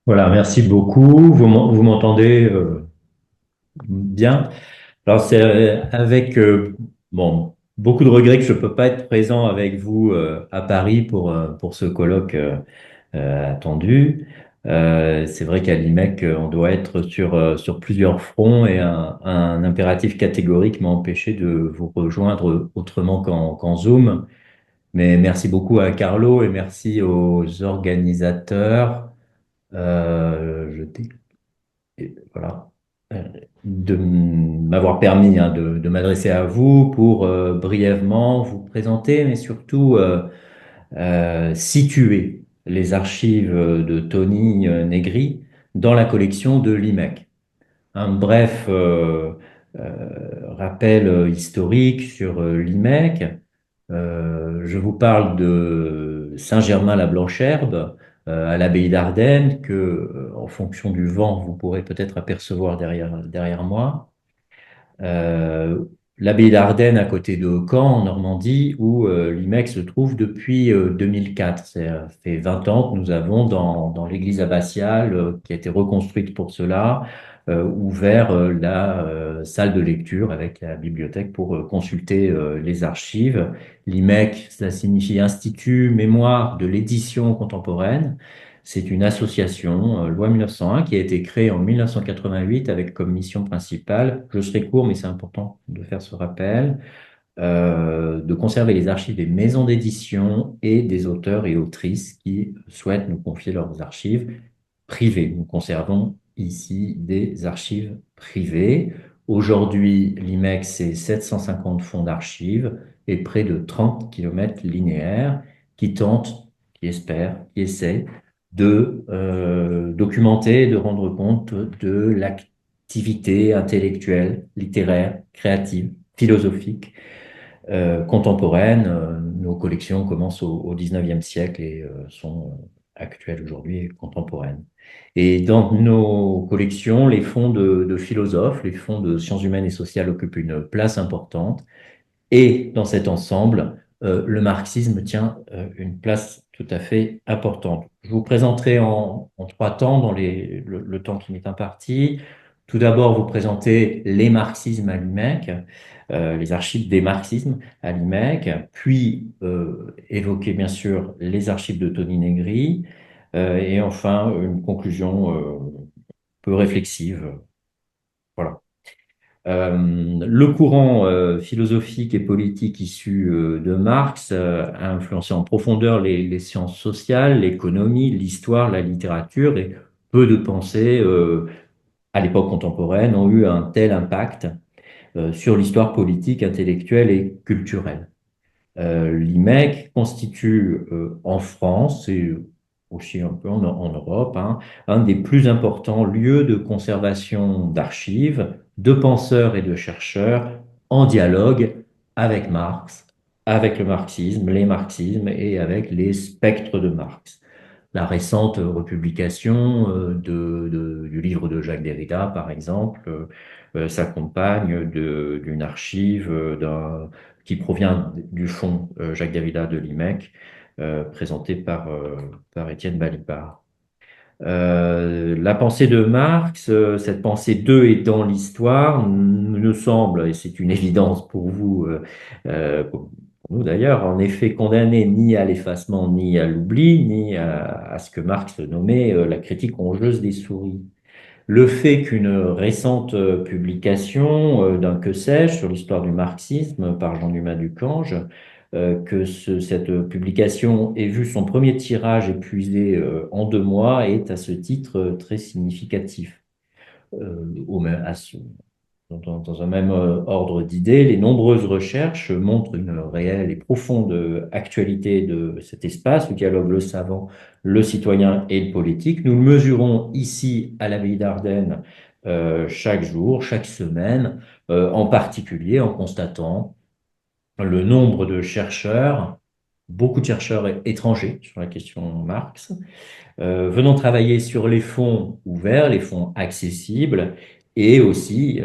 Voilà, merci beaucoup. Vous m'entendez bien? Alors, c'est avec bon, beaucoup de regrets que je ne peux pas être présent avec vous à Paris pour ce colloque attendu. C'est vrai qu'à l'IMEC, on doit être sur plusieurs fronts et un impératif catégorique m'a empêché de vous rejoindre autrement qu'en Zoom. Mais merci beaucoup à Carlo et merci aux organisateurs. Je et voilà, euh, de m'avoir permis de m'adresser à vous pour brièvement vous présenter, mais surtout situer les archives de Tony Negri dans la collection de l'IMEC. Un bref rappel historique sur l'IMEC. Je vous parle de Saint-Germain-la-Blancherbe, à l'abbaye d'Ardenne, que, en fonction du vent, vous pourrez peut-être apercevoir derrière moi. Euh, L'abbaye d'Ardenne à côté de Caen, en Normandie, où l'IMEC se trouve depuis 2004. Ça fait 20 ans que nous avons dans l'église abbatiale, qui a été reconstruite pour cela, ouvert la salle de lecture avec la bibliothèque pour consulter les archives. L'IMEC, cela signifie Institut Mémoire de l'édition contemporaine. C'est une association, loi 1901, qui a été créée en 1988 avec comme mission principale, je serai court, mais c'est important de faire ce rappel, de conserver les archives des maisons d'édition et des auteurs et autrices qui souhaitent nous confier leurs archives privées. Nous conservons ici des archives privées. Aujourd'hui, l'IMEX, c'est 750 fonds d'archives et près de 30 kilomètres linéaires qui tentent, qui espèrent, qui essaient de documenter, de rendre compte de l'activité intellectuelle, littéraire, créative, philosophique, contemporaine. Nos collections commencent au 19e siècle et sont actuelles aujourd'hui et contemporaines. Et dans nos collections, les fonds de philosophes, les fonds de sciences humaines et sociales occupent une place importante. Et dans cet ensemble, le marxisme tient une place tout à fait importante. Je vous présenterai en trois temps, dans le temps qui m'est imparti. Tout d'abord, vous présenter les marxismes à l'IMEC, les archives des marxismes à l'IMEC, puis évoquer bien sûr les archives de Tony Negri, et enfin une conclusion peu réflexive. Voilà. Le courant philosophique et politique issu de Marx a influencé en profondeur les sciences sociales, l'économie, l'histoire, la littérature, et peu de pensées à l'époque contemporaine ont eu un tel impact sur l'histoire politique, intellectuelle et culturelle. L'IMEC constitue en France et aussi un peu en Europe, hein, un des plus importants lieux de conservation d'archives, de penseurs et de chercheurs en dialogue avec Marx, avec le marxisme, les marxismes et avec les spectres de Marx. La récente republication du livre de Jacques Derrida, par exemple, s'accompagne d'une archive qui provient du fonds Jacques Derrida de l'IMEC, présenté par Étienne Balibar. La pensée de Marx, cette pensée de et dans l'histoire, nous semble, et c'est une évidence pour vous, pour nous d'ailleurs, en effet condamnée ni à l'effacement, ni à l'oubli, ni à ce que Marx nommait la critique rongeuse des souris. Le fait qu'une récente publication d'un Que sais-je sur l'histoire du marxisme par Jean-Dumas Ducange, cette publication ait vu son premier tirage épuisé en 2 mois est à ce titre très significatif. À dans un même ordre d'idées, les nombreuses recherches montrent une réelle et profonde actualité de cet espace où dialogue le savant, le citoyen et le politique. Nous le mesurons ici à l'abbaye d'Ardenne chaque jour, chaque semaine, en particulier en constatant le nombre de chercheurs, beaucoup de chercheurs étrangers sur la question Marx, venons travailler sur les fonds ouverts, les fonds accessibles, et aussi,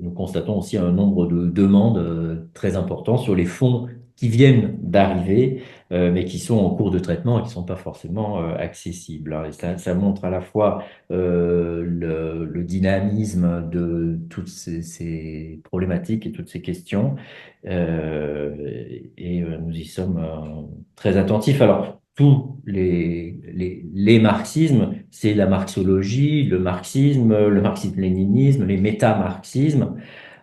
nous constatons aussi un nombre de demandes très importants sur les fonds qui viennent d'arriver, mais qui sont en cours de traitement et qui ne sont pas forcément accessibles, hein. Et ça montre à la fois le dynamisme de toutes ces problématiques et toutes ces questions, nous y sommes très attentifs. Alors, tous les marxismes, c'est la marxologie, le marxisme-léninisme, les méta-marxismes.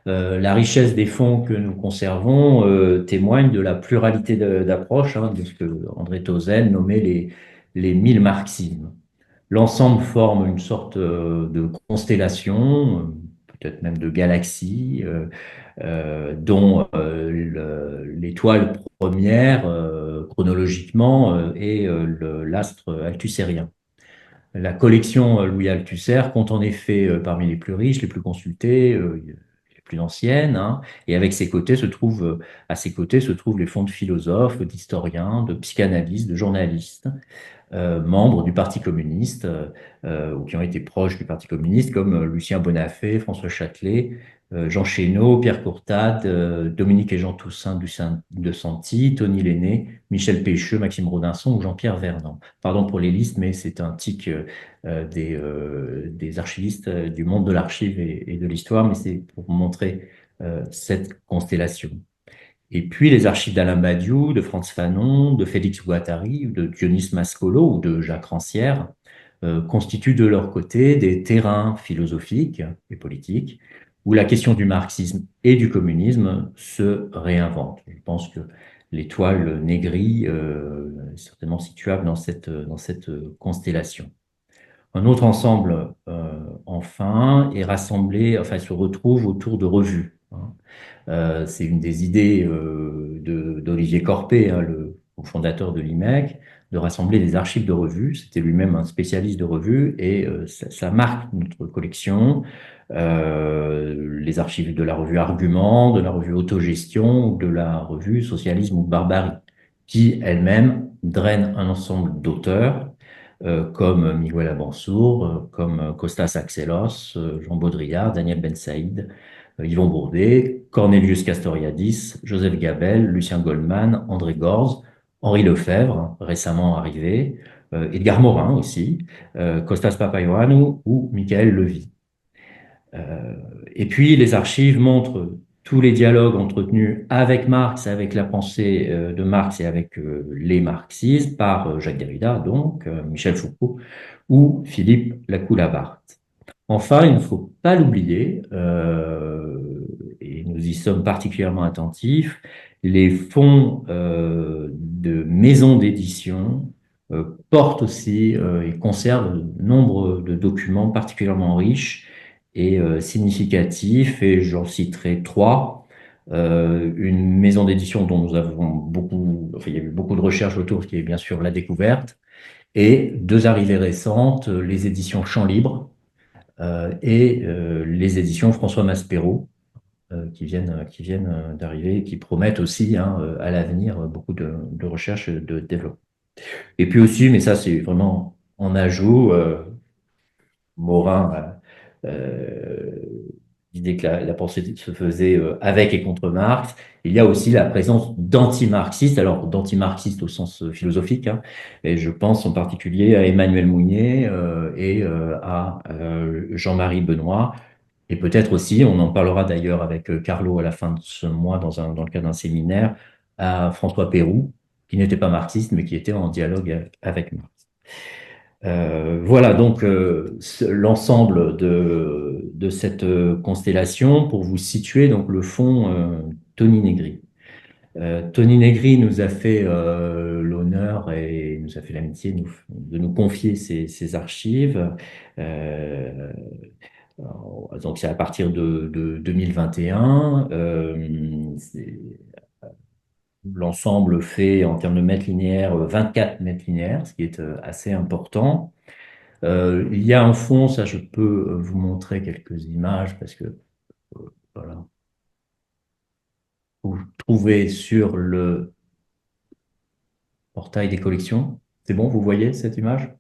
La richesse des fonds que nous conservons témoigne de la pluralité d'approches, hein, de ce que André Tauzel nommait les 1000 marxismes. L'ensemble forme une sorte de constellation, peut-être même de galaxie, dont l'étoile première, chronologiquement, est l'astre althusérien. La collection Louis Althusser compte en effet parmi les plus riches, les plus consultés, les plus anciennes, hein, et à ses côtés se trouvent les fonds de philosophes, d'historiens, de psychanalystes, de journalistes, membres du Parti communiste ou qui ont été proches du Parti communiste, comme Lucien Bonafé, François Châtelet, Jean Chénault, Pierre Courtade, Dominique et Jean Toussaint de Santi, Tony Lenné, Michel Pêcheux, Maxime Rodinson ou Jean-Pierre Vernant. Pardon pour les listes, mais c'est un tic des archivistes du monde de l'archive et de l'histoire, mais c'est pour montrer cette constellation. Et puis les archives d'Alain Badiou, de Frantz Fanon, de Félix Guattari, de Dionys Mascolo ou de Jacques Rancière constituent de leur côté des terrains philosophiques et politiques où la question du marxisme et du communisme se réinvente. Je pense que l'étoile négrie est certainement situable dans cette constellation. Un autre ensemble, enfin, est rassemblé, enfin, se retrouve autour de revues, hein. C'est une des idées d'Olivier Corpé, hein, le fondateur de l'IMEC, de rassembler des archives de revues. C'était lui-même un spécialiste de revues et ça marque notre collection. Les archives de la revue Argument, de la revue Autogestion ou de la revue Socialisme ou Barbarie, qui elle-même draine un ensemble d'auteurs comme Miguel Abansour, comme Kostas Axelos, Jean Baudrillard, Daniel Ben Saïd, Yvon Bourdet, Cornelius Castoriadis, Joseph Gabel, Lucien Goldman, André Gorz, Henri Lefebvre, récemment arrivé, Edgar Morin aussi, Kostas Papaioannou ou Michael Levy. Et puis les archives montrent tous les dialogues entretenus avec Marx, avec la pensée de Marx et avec les marxistes par Jacques Derrida, donc Michel Foucault ou Philippe Lacoue-Labarthe. Enfin, il ne faut pas l'oublier, et nous y sommes particulièrement attentifs, les fonds de maisons d'édition portent aussi et conservent nombre de documents particulièrement riches et significatifs, et j'en citerai trois. Une maison d'édition dont nous avons beaucoup, enfin, il y a eu beaucoup de recherches autour, qui est bien sûr La Découverte, et deux arrivées récentes, les éditions Champs Libre, et les éditions François Maspero, qui viennent d'arriver et qui promettent aussi, hein, à l'avenir beaucoup de recherche et de développement. Et puis aussi, mais ça c'est vraiment en ajout, Morin disait que la pensée se faisait avec et contre Marx. Il y a aussi la présence d'anti-marxistes, alors d'anti-marxistes au sens philosophique, hein, et je pense en particulier à Emmanuel Mounier et à Jean-Marie Benoît, et peut-être aussi, on en parlera d'ailleurs avec Carlo à la fin de ce mois dans le cadre d'un séminaire, à François Pérou, qui n'était pas marxiste, mais qui était en dialogue avec Marx. Voilà donc l'ensemble de cette constellation pour vous situer donc le fond Tony Negri. Tony Negri nous a fait l'honneur et nous a fait l'amitié de nous confier ses archives. Euh, donc c'est à partir de 2021. L'ensemble fait en termes de mètres linéaires 24 mètres linéaires, ce qui est assez important. Il y a un fond, ça je peux vous montrer quelques images parce que voilà, vous trouvez sur le portail des collections. C'est bon, vous voyez cette image?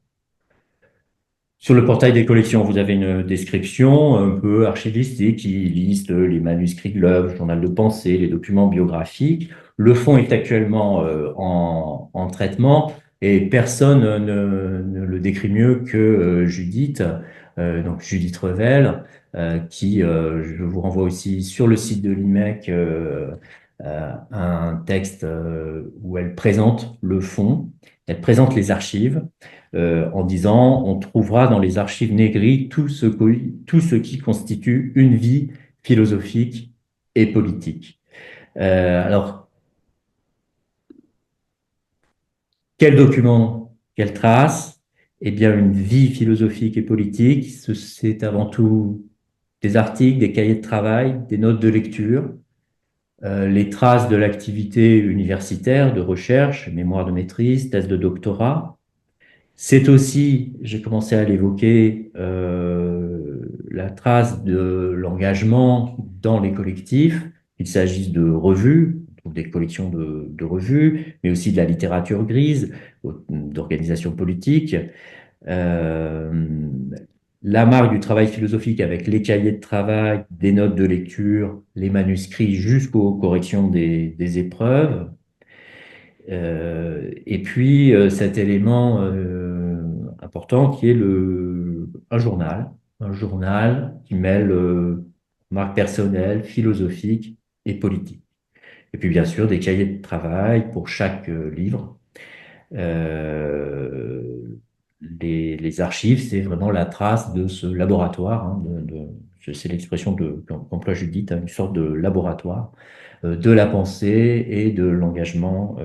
Sur le portail des collections, vous avez une description un peu archivistique qui liste les manuscrits de l'œuvre, le journal de pensée, les documents biographiques. Le fond est actuellement en traitement et personne ne le décrit mieux que Judith, donc Judith Revel, qui, je vous renvoie aussi sur le site de l'IMEC, un texte où elle présente le fond, elle présente les archives en disant on trouvera dans les archives négries tout ce qui constitue une vie philosophique et politique. Alors, quel document, quelle trace? Eh bien, une vie philosophique et politique, c'est avant tout des articles, des cahiers de travail, des notes de lecture, les traces de l'activité universitaire, de recherche, mémoire de maîtrise, thèse de doctorat. C'est aussi, j'ai commencé à l'évoquer, la trace de l'engagement dans les collectifs, qu'il s'agisse de revues, on trouve des collections de revues, mais aussi de la littérature grise, d'organisations politiques. Euh, la marque du travail philosophique avec les cahiers de travail, des notes de lecture, les manuscrits jusqu'aux corrections des épreuves. Et puis cet élément important qui est un journal qui mêle marque personnelle, philosophique et politique. Et puis bien sûr des cahiers de travail pour chaque livre. Euh, les archives, c'est vraiment la trace de ce laboratoire, hein, c'est l'expression qu'emploie Judith, hein, une sorte de laboratoire de la pensée et de l'engagement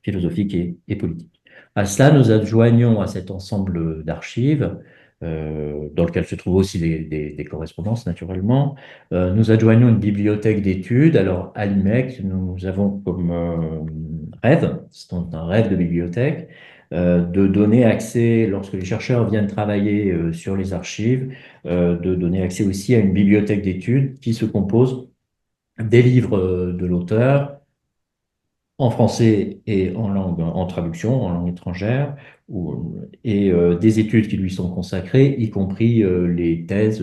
philosophique et politique. À cela, nous adjoignons à cet ensemble d'archives, dans lequel se trouvent aussi des correspondances naturellement, nous adjoignons une bibliothèque d'études. Alors, à l'IMEC, nous avons comme rêve, c'est un rêve de bibliothèque, de donner accès, lorsque les chercheurs viennent travailler sur les archives, de donner accès aussi à une bibliothèque d'études qui se compose des livres de l'auteur en français et en langue, en traduction, en langue étrangère, et des études qui lui sont consacrées, y compris les thèses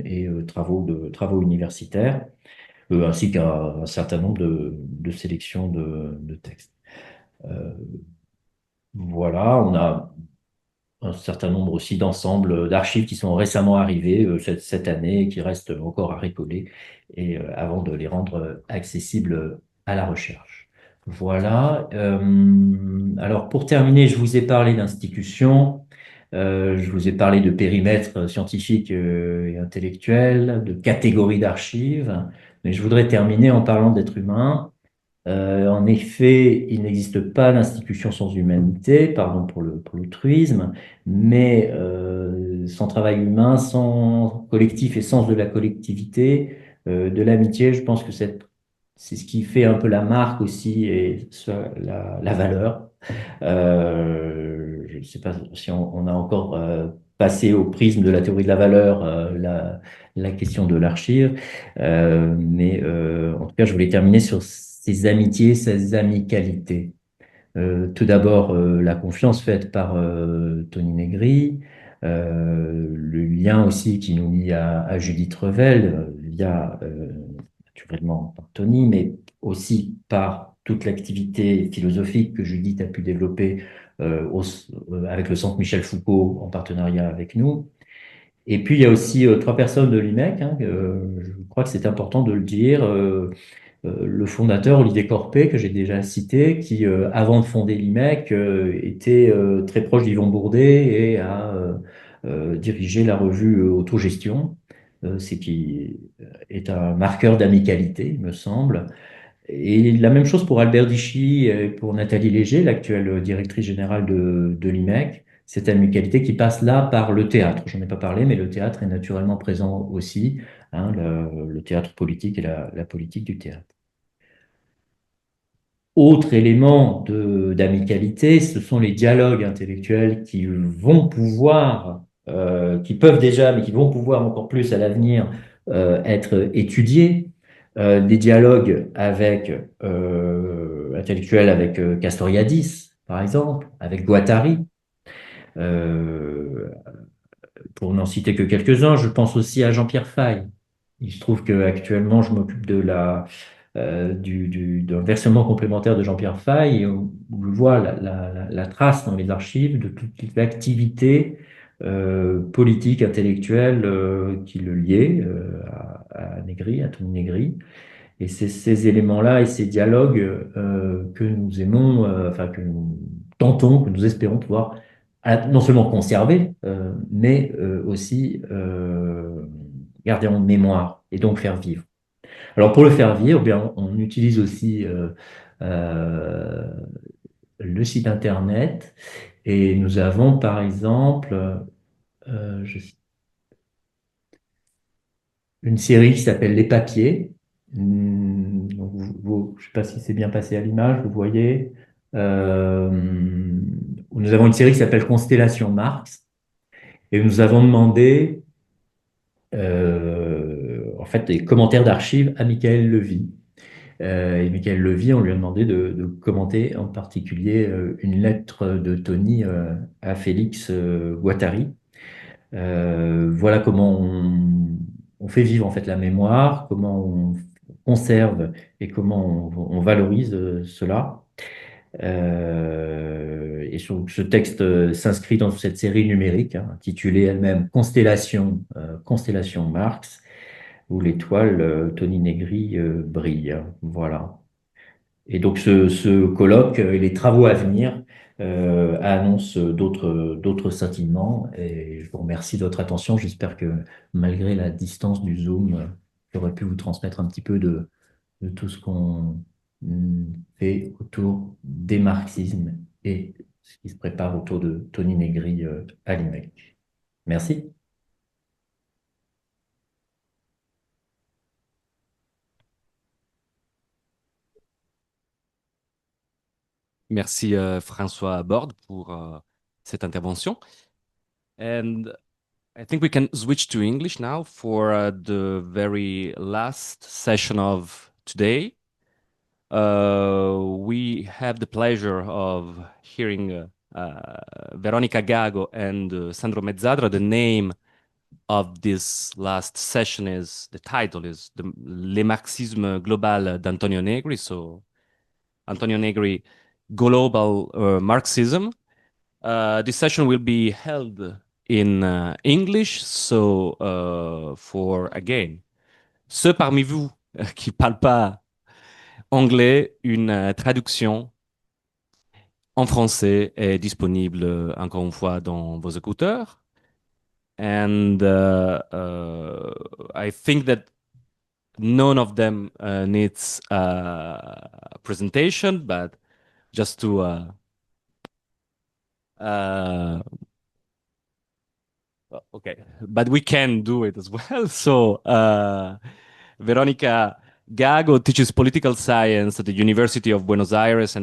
et travaux universitaires, ainsi qu'un certain nombre de sélections de textes. Euh, voilà, on a un certain nombre aussi d'ensembles d'archives qui sont récemment arrivées cette année et qui restent encore à rigoler et avant de les rendre accessibles à la recherche. Voilà. Alors pour terminer, je vous ai parlé d'institutions, je vous ai parlé de périmètres scientifiques et intellectuels, de catégories d'archives, mais je voudrais terminer en parlant d'êtres humains. En effet, il n'existe pas d'institution sans humanité, pardon pour l'altruisme, mais sans travail humain, sans collectif et sens de la collectivité, de l'amitié, je pense que c'est ce qui fait un peu la marque aussi et la valeur. Je ne sais pas si on a encore passé au prisme de la théorie de la valeur la question de l'archive, mais en tout cas, je voulais terminer sur ces amitiés, ces amicalités. Tout d'abord, la confiance faite par Tony Negri, le lien aussi qui nous lie à Judith Revel, via naturellement par Tony, mais aussi par toute l'activité philosophique que Judith a pu développer avec le Centre Michel Foucault en partenariat avec nous. Et puis, il y a aussi trois personnes de l'IMEC, hein, je crois que c'est important de le dire. Le fondateur, Olivier Corpé, que j'ai déjà cité, qui, avant de fonder l'IMEC, était très proche d'Yvon Bourdet et a dirigé la revue Autogestion, c'est qui est un marqueur d'amicalité, il me semble. Et la même chose pour Albert Dichy et pour Nathalie Léger, l'actuelle directrice générale de l'IMEC. Cette amicalité qui passe là par le théâtre. J'en ai pas parlé, mais le théâtre est naturellement présent aussi, hein, le théâtre politique et la politique du théâtre. Autre élément d'amicalité, ce sont les dialogues intellectuels qui vont pouvoir, qui peuvent déjà, mais qui vont pouvoir encore plus à l'avenir être étudiés. Des dialogues avec intellectuels avec Castoriadis, par exemple, avec Guattari, euh, pour n'en citer que quelques-uns, je pense aussi à Jean-Pierre Faye. Il se trouve qu'actuellement, je m'occupe de d'un versement complémentaire de Jean-Pierre Faye, où je vois la trace dans les archives de toute l'activité politique, intellectuelle qui le liait à Négri, à Tony Négri. Et c'est ces éléments-là et ces dialogues que nous aimons, enfin que nous tentons, que nous espérons pouvoir non seulement conserver, mais aussi garder en mémoire et donc faire vivre. Alors pour le faire vivre, eh bien, on utilise aussi euh, le site internet et nous avons par exemple euh, je- une série qui s'appelle Les Papiers. Donc je ne sais pas si c'est bien passé à l'image, vous voyez. Euh, où nous avons une série qui s'appelle Constellation Marx et nous avons demandé en fait des commentaires d'archives à Michael Levy. Et Michael Levy, on lui a demandé de commenter en particulier une lettre de Tony à Félix Guattari. Voilà comment on fait vivre en fait la mémoire, comment on conserve et comment on valorise cela. Ce texte s'inscrit dans cette série numérique hein, intitulée elle-même Constellation Marx, où l'étoile Tony Negri brille. Voilà. Et donc ce colloque et les travaux à venir annoncent d'autres scintillements. Et je vous remercie de votre attention. J'espère que malgré la distance du Zoom, j'aurais pu vous transmettre un petit peu de tout ce qu'on fait autour des marxismes et ce qui se prépare autour de Tony Negri à l'IMEC. Merci. Merci François Borde pour cette intervention. And I think we can switch to English now for the very last session of today. We have the pleasure of hearing Veronica Gago and Sandro Mezzadra. The name of this last session is, the title is Le Marxisme Global d'Antonio Negri. So Antonio Negri, Global Marxism. This session will be held in English. So, for again, ceux parmi vous qui ne parlent pas anglais, une traduction en français est disponible encore une fois dans vos écouteurs. And I think that none of them needs a presentation, but just to uh, okay, but we can do it as well. So, Veronica Gago teaches political science at the University of Buenos Aires and